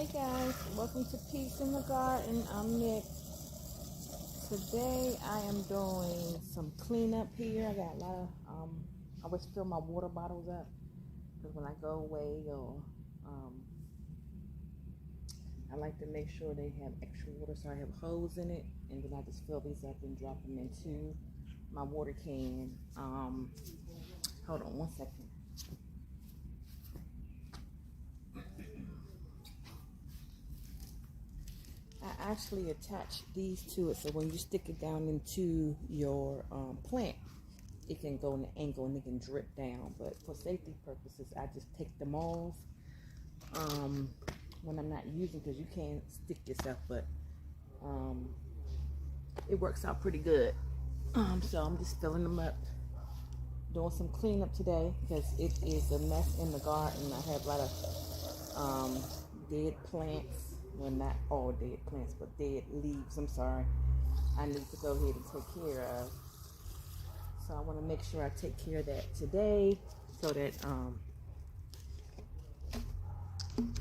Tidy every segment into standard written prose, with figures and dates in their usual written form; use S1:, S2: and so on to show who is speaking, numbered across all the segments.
S1: Hey guys, welcome to Peace in the Garden. I'm Nick. Today I am doing some cleanup here. I got a lot of, I always fill my water bottles up because when I go away or I like to make sure they have extra water, so I have holes in it, and then I just fill these up and drop them into my water can. Hold on one second. I actually attach these to it, so when you stick it down into your plant, it can go in the angle and it can drip down. But for safety purposes, I just take them off when I'm not using, because you can stick yourself, but it works out pretty good. So I'm just filling them up, doing some cleanup today because it is a mess in the garden. I have a lot of dead plants. Well, not all dead plants, but dead leaves. I'm sorry. I need to go ahead and take care of. So I want to make sure I take care of that today, so that I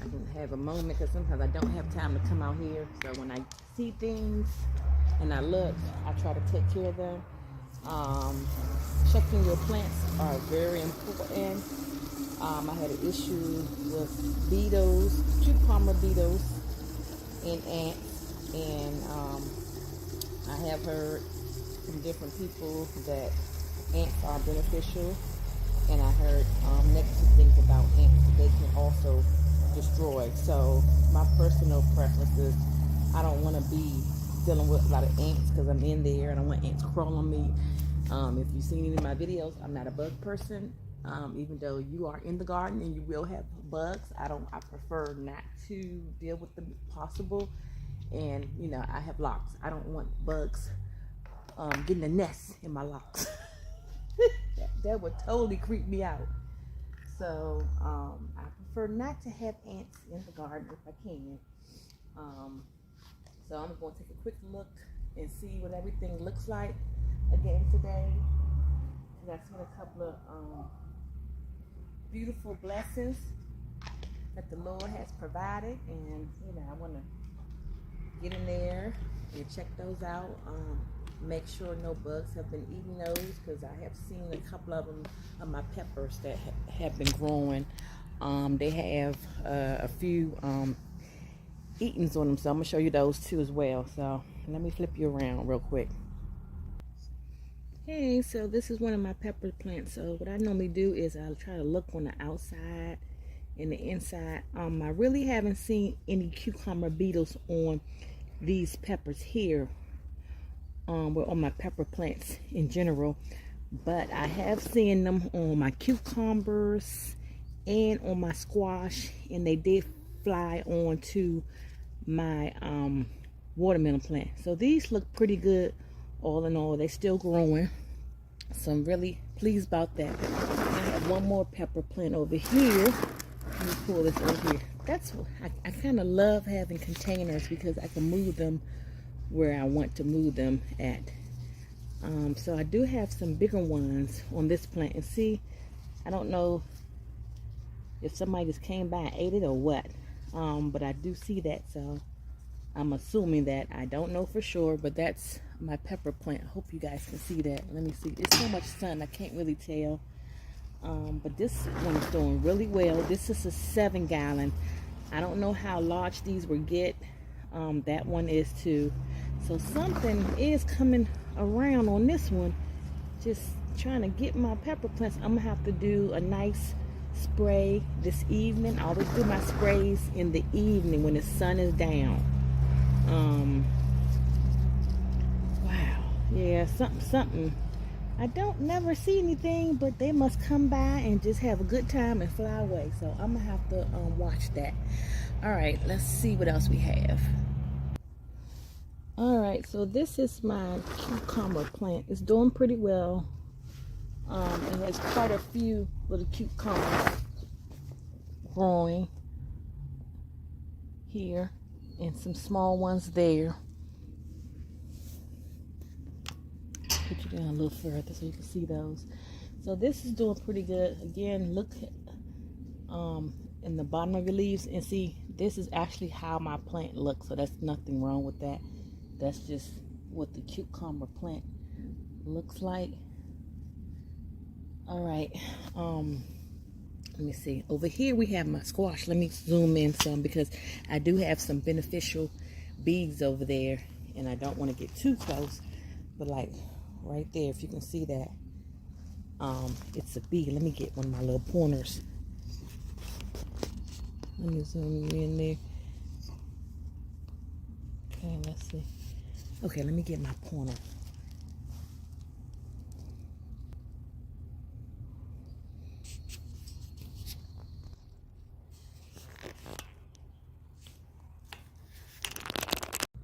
S1: can have a moment, because sometimes I don't have time to come out here. So when I see things and I look, I try to take care of them. Checking your plants are very important. I had an issue with beetles, cucumber beetles, and ants, and I have heard from different people that ants are beneficial, and I heard negative things about ants. They can also destroy. So my personal preference is I don't want to be dealing with a lot of ants, because I'm in there. I don't want ants crawling on me. If you've seen any of my videos, I'm not a bug person. Even though you are in the garden and you will have bugs, I prefer not to deal with them if possible. And you know, I have locks. I don't want bugs getting a nest in my locks. that would totally creep me out. So I prefer not to have ants in the garden if I can. So I'm going to take a quick look and see what everything looks like again today, because I've seen a couple of beautiful blessings that the Lord has provided, and you know, I want to get in there and check those out. Make sure no bugs have been eating those, because I have seen a couple of them of my peppers that have been growing. They have a few eatings on them, so I'm gonna show you those too as well. So let me flip you around real quick. Hey, so this is one of my pepper plants. So what I normally do is I'll try to look on the outside and the inside. I really haven't seen any cucumber beetles on these peppers here, well, on my pepper plants in general, but I have seen them on my cucumbers and on my squash, and they did fly onto my watermelon plant. So these look pretty good. All in all, they're still growing, so I'm really pleased about that. I have one more pepper plant over here. Let me pull this over here. That's I kind of love having containers, because I can move them where I want to move them at. So I do have some bigger ones on this plant, and see, I don't know if somebody just came by and ate it or what, but I do see that, so I'm assuming that. I don't know for sure, but that's my pepper plant. I hope you guys can see that. Let me see. It's so much sun, I can't really tell. But this one is doing really well. This is a 7-gallon. I don't know how large these will get. That one is too. So something is coming around on this one. Just trying to get my pepper plants. I'm gonna have to do a nice spray this evening. I always do my sprays in the evening when the sun is down. Wow, yeah, something. I don't never see anything, but they must come by and just have a good time and fly away. So I'm gonna have to watch that. All right, let's see what else we have. All right, so this is my cucumber plant. It's doing pretty well. It has quite a few little cucumbers growing here, and some small ones there. Put you down a little further so you can see those. So this is doing pretty good. Again, look, in the bottom of your leaves. And see, this is actually how my plant looks, so that's nothing wrong with that. That's just what the cucumber plant looks like. All right, let me see. Over here we have my squash. Let me zoom in some because I do have some beneficial bees over there, and I don't want to get too close, but like right there, if you can see that, it's a bee. Let me get one of my little pointers. Let me zoom in there. Okay, let's see. Okay, let me get my pointer.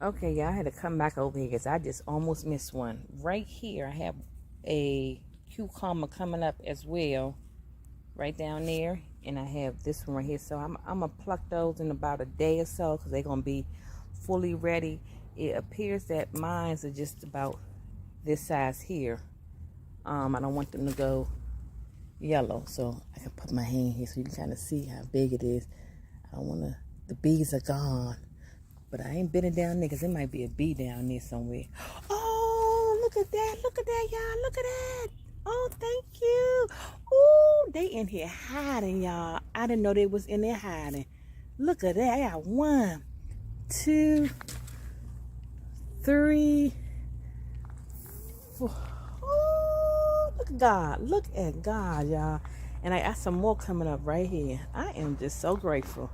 S1: Okay, yeah, I had to come back over here because I just almost missed one. Right here, I have a cucumber coming up as well, right down there. And I have this one right here. So I'm going to pluck those in about a day or so because they're going to be fully ready. It appears that mine are just about this size here. I don't want them to go yellow. So I can put my hand here so you can kind of see how big it is. I don't want to, the bees are gone. But I ain't bending down there because there might be a bee down there somewhere. Oh, look at that. Look at that, y'all. Look at that. Oh, thank you. Oh, they in here hiding, y'all. I didn't know they was in there hiding. Look at that. I got 1, 2, 3, 4. Oh, look at God. Look at God, y'all. And I got some more coming up right here. I am just so grateful.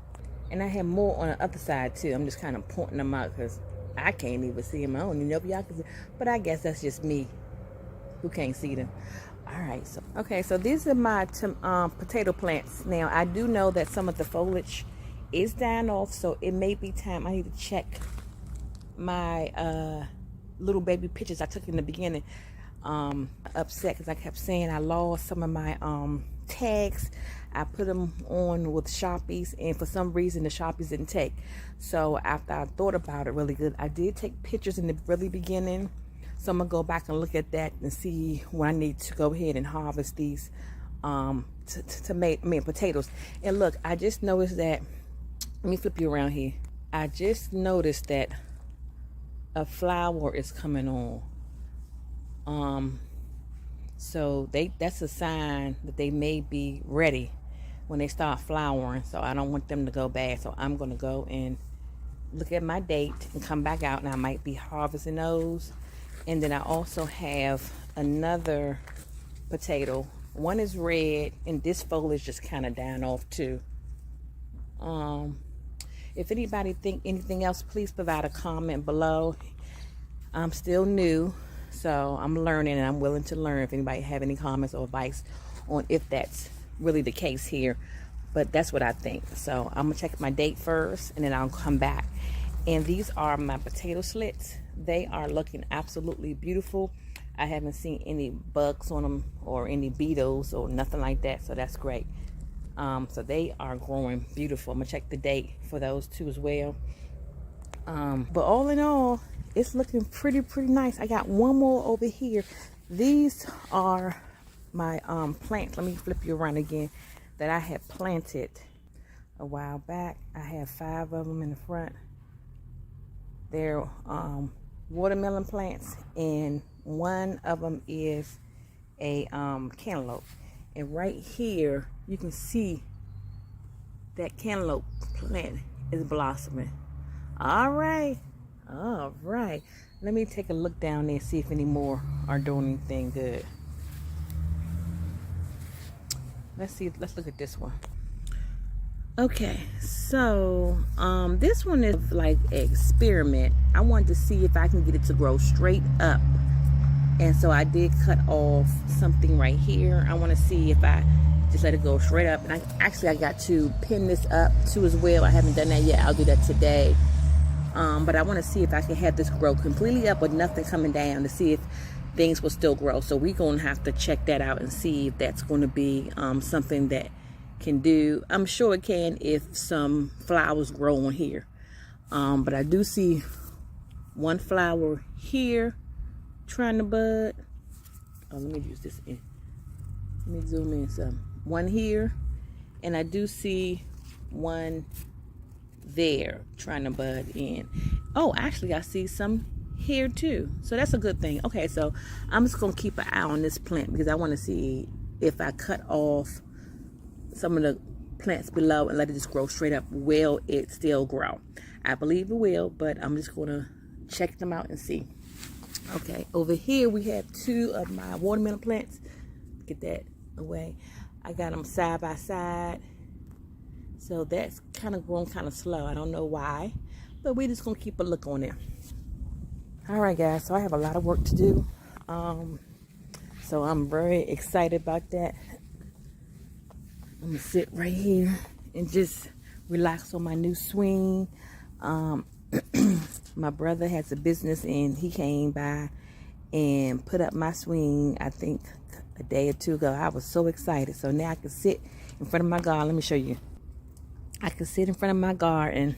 S1: And I have more on the other side too. I'm just kind of pointing them out because I can't even see them. I don't even know if y'all can see. But I guess that's just me who can't see them. All right. So okay. So these are my potato plants. Now I do know that some of the foliage is dying off, so it may be time I need to check my little baby pictures I took in the beginning. Upset because I kept saying I lost some of my tags. I put them on with Sharpies, and for some reason the Sharpies didn't take. So after I thought about it really good, I did take pictures in the really beginning. So I'm gonna go back and look at that and see when I need to go ahead and harvest these to make potatoes. And look, I just noticed that, let me flip you around here. I just noticed that a flower is coming on. So that's a sign that they may be ready when they start flowering. So I don't want them to go bad. So I'm going to go and look at my date and come back out, and I might be harvesting those. And then I also have another potato. One is red, and this foliage just kind of down off too. If anybody think anything else, please provide a comment below. I'm still new, so I'm learning, and I'm willing to learn if anybody have any comments or advice on if that's really the case here. But that's what I think. So I'm gonna check my date first, and then I'll come back. And these are my potato slits. They are looking absolutely beautiful. I haven't seen any bugs on them or any beetles or nothing like that, so that's great. So they are growing beautiful. I'm gonna check the date for those two as well. But all in all, it's looking pretty nice. I got one more over here. These are my plants. Let me flip you around again, that I had planted a while back. I have 5 of them in the front. They're watermelon plants, and one of them is a cantaloupe. And right here you can see that cantaloupe plant is blossoming. All right, let me take a look down there, see if any more are doing anything good. Let's look at this one. Okay, so this one is like an experiment. I wanted to see if I can get it to grow straight up, and so I did cut off something right here. I want to see if I just let it go straight up. And I got to pin this up too as well. I haven't done that yet. I'll do that today. But I want to see if I can have this grow completely up with nothing coming down, to see if things will still grow. So we're going to have to check that out and see if that's going to be something that can do. I'm sure it can if some flowers grow on here. But I do see one flower here trying to bud. Oh, let me use this in. Let me zoom in some. One here, and I do see one there trying to bud in. Oh, actually I see some here too, so that's a good thing. Okay, so I'm just gonna keep an eye on this plant because I want to see if I cut off some of the plants below and let it just grow straight up, will it still grow? I believe it will, but I'm just gonna check them out and see. Okay, over here we have two of my watermelon plants. Get that away. I got them side by side, so that's kind of growing kind of slow. I don't know why, but we're just gonna keep a look on it. All right, guys, so I have a lot of work to do, so I'm very excited about that. I'm gonna sit right here and just relax on my new swing. My brother has a business and he came by and put up my swing, I think a day or two ago. I was so excited. So now I can sit in front of my garden. Let me show you. I can sit in front of my garden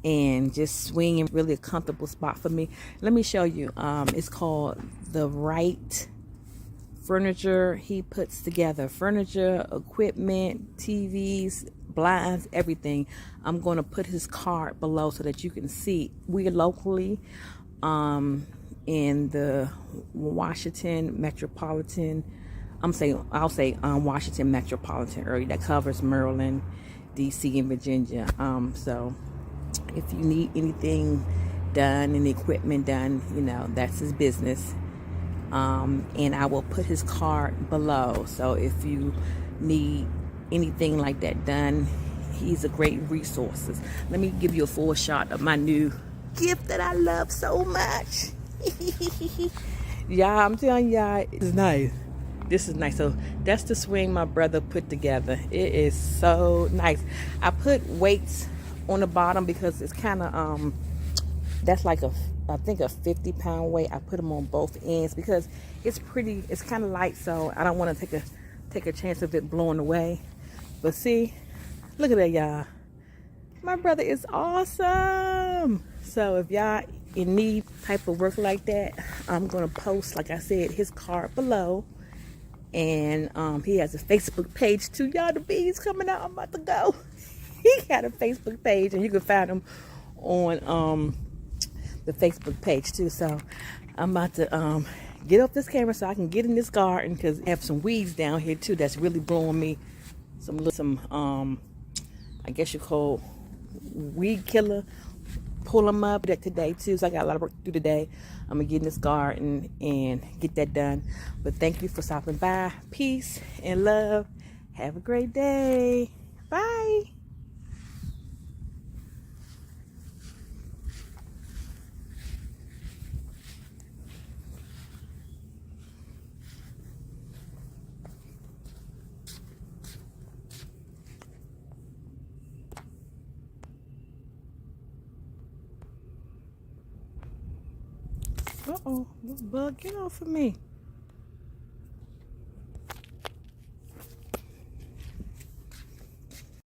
S1: and just swing in really a comfortable spot for me. Let me show you. It's called the Wright furniture. He puts together furniture, equipment, TVs, blinds, everything. I'm going to put his card below so that you can see. We're locally in the Washington metropolitan, I'll say Washington metropolitan area that covers Maryland, DC, and Virginia. So if you need anything done, any equipment done, you know, that's his business. And I will put his card below. So if you need anything like that done, he's a great resource. Let me give you a full shot of my new gift that I love so much. Y'all, I'm telling y'all, it's nice. This is nice. So that's the swing my brother put together. It is so nice. I put weights on the bottom because it's kind of that's like I think a 50-pound weight. I put them on both ends because it's pretty, it's kind of light, so I don't want to take a chance of it blowing away. But see, look at that, y'all. My brother is awesome. So if y'all in need type of work like that, I'm gonna post, like I said, his card below. And he has a Facebook page too. Y'all, the bees coming out. I'm about to go. He got a Facebook page, and you can find him on the Facebook page too. So I'm about to get off this camera so I can get in this garden because I have some weeds down here too that's really blowing me some I guess you call weed killer. Pull them up today too, so I got a lot of work to do today. I'm gonna get in this garden and get that done. But thank you for stopping by. Peace and love. Have a great day. Bye. Uh-oh, this bug, get off of me.